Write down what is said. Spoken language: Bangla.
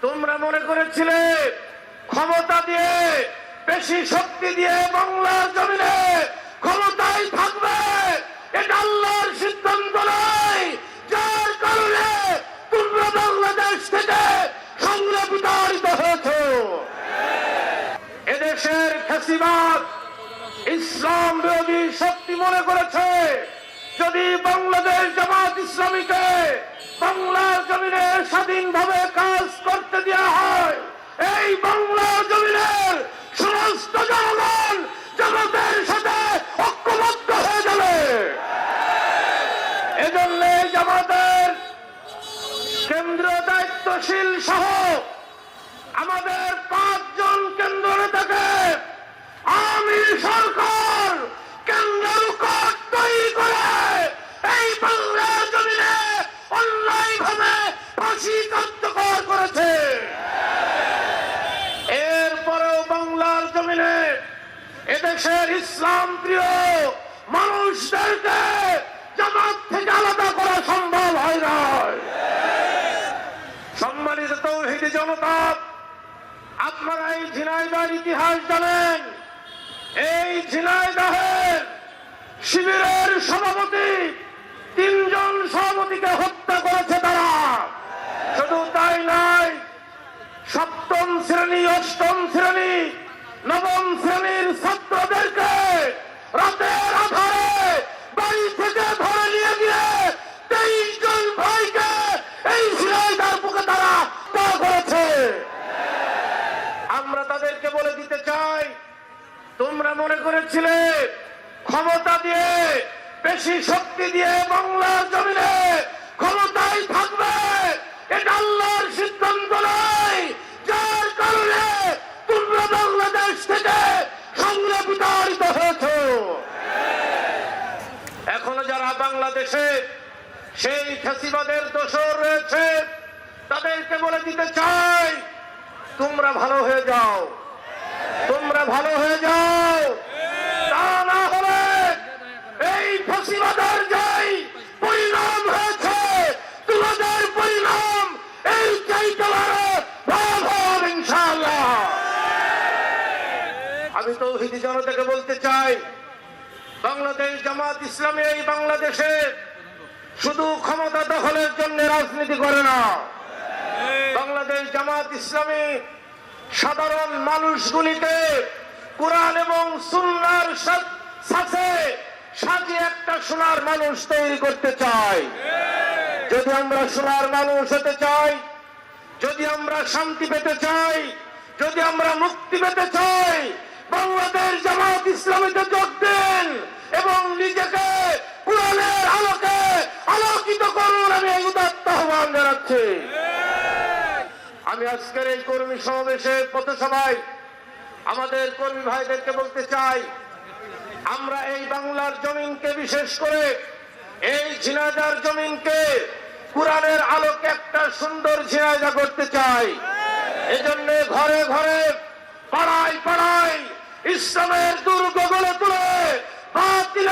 তোমরা মনে করেছিলে ক্ষমতা দিয়ে, বেশি শক্তি দিয়ে বাংলার জমিনে ক্ষমতায় থাকবে, এটা আল্লাহর সিদ্ধান্ত নয়। যার কারণে তোমরা বাংলাদেশ থেকে সংগ্রাম বিতাড়িত হয়েছ। এদেশের ফ্যাসিবাদ ইসলাম বিরোধী শক্তি মনে করেছে যদি বাংলাদেশ জামাত ইসলামীকে বাংলার জমিনে স্বাধীনভাবে কাজ করতে দেওয়া হয়, এই বাংলার জমিনের সমস্ত জনগণ জামাতের সাথে ঐক্যবদ্ধ হয়ে যাবে। এজন্য জামাতের কেন্দ্রীয় দায়িত্বশীল সহ আমাদের 5 জন কেন্দ্র নেতাকে আওয়ামী সরকার কেন্দ্রের কোর্ট তৈরি করে এই বাংলার জমিনে অন্যায়ভাবে ফাঁসি কার্যকর করেছে। এরপরেও বাংলার জমিনে এদেশের ইসলাম প্রিয় মানুষদেরকে জামাত থেকে আলাদা করা সম্ভব হয় না। সম্মানিত তৌহিদি জনতা, আপনারা এই ঝিনাইদহের ইতিহাস জানেন। এই ঝিনাইদহের শিবিরের সভাপতি 3 জন সভাপতিকে হত্যা করেছে তারা। শুধু তাই নয়, 7ম শ্রেণী, 8ম শ্রেণী, 9ম শ্রেণীর ছাত্রদেরকে রাতের আধারে বাড়ি থেকে ধরে নিয়ে গিয়ে 23 জন ভাইকে এই ঝিনাইদহের বুকে তারা হত্যা করেছে। আমরা তাদেরকে বলে দিতে চাই, তোমরা মনে করেছিলে ক্ষমতা দিয়ে, বেশি শক্তি দিয়ে বাংলার জমিনে ক্ষমতায় থাকবে, এটা আল্লাহর সিদ্ধান্ত নয়। যার কারণে তোমরা বাংলাদেশ থেকে সংগ্রাম বিতাড়িত হয়েছ। এখনো যারা বাংলাদেশে সেই ফ্যাসিবাদের দোষর রয়েছে তাদেরকে বলে দিতে চাই, তোমরা ভালো হয়ে যাও, তোমরা ভালো হয়ে যাও। তা না হলে এই ফ্যাসিবাদের যাই পরিণাম হয়েছে, তোমাদের পরিণাম এই চাইতে ভয়াবহ ইনশাআল্লাহ। আমি তৌহিদি জনতাকে বলতে চাই, বাংলাদেশ জামাত ইসলামী এই বাংলাদেশে শুধু ক্ষমতা দখলের জন্য রাজনীতি করে না। বাংলাদেশ জামাত ইসলামী সাধারণ মানুষগুলিকে কুরআন এবং সুন্নাহর সাথে সাজিয়ে একটা সোনার মানুষ তৈরি করতে চাই। যদি আমরা সোনার মানুষ হতে চাই, যদি আমরা শান্তি পেতে চাই, যদি আমরা মুক্তি পেতে চাই, বাংলাদেশ জামাত ইসলামীতে যোগ দিন এবং নিজেকে কুরআনের আলোকে আলোকিত করুন। আমি এই উদাত্ত আহ্বান জানাচ্ছি। আমি আজকের এই কর্মী সমাবেশের পথসভায় আমাদের কর্মী ভাইদেরকে বলতে চাই, আমরা এই বাংলার জমিনকে, বিশেষ করে এই ঝিনাইদহ জমিনকে কুরআনের আলোকে একটা সুন্দর ঝিনাইদহ করতে চাই। এজন্য ঘরে ঘরে, পাড়ায় পাড়ায় ইসলামের দুর্গ গড়ে তুলে বাতিল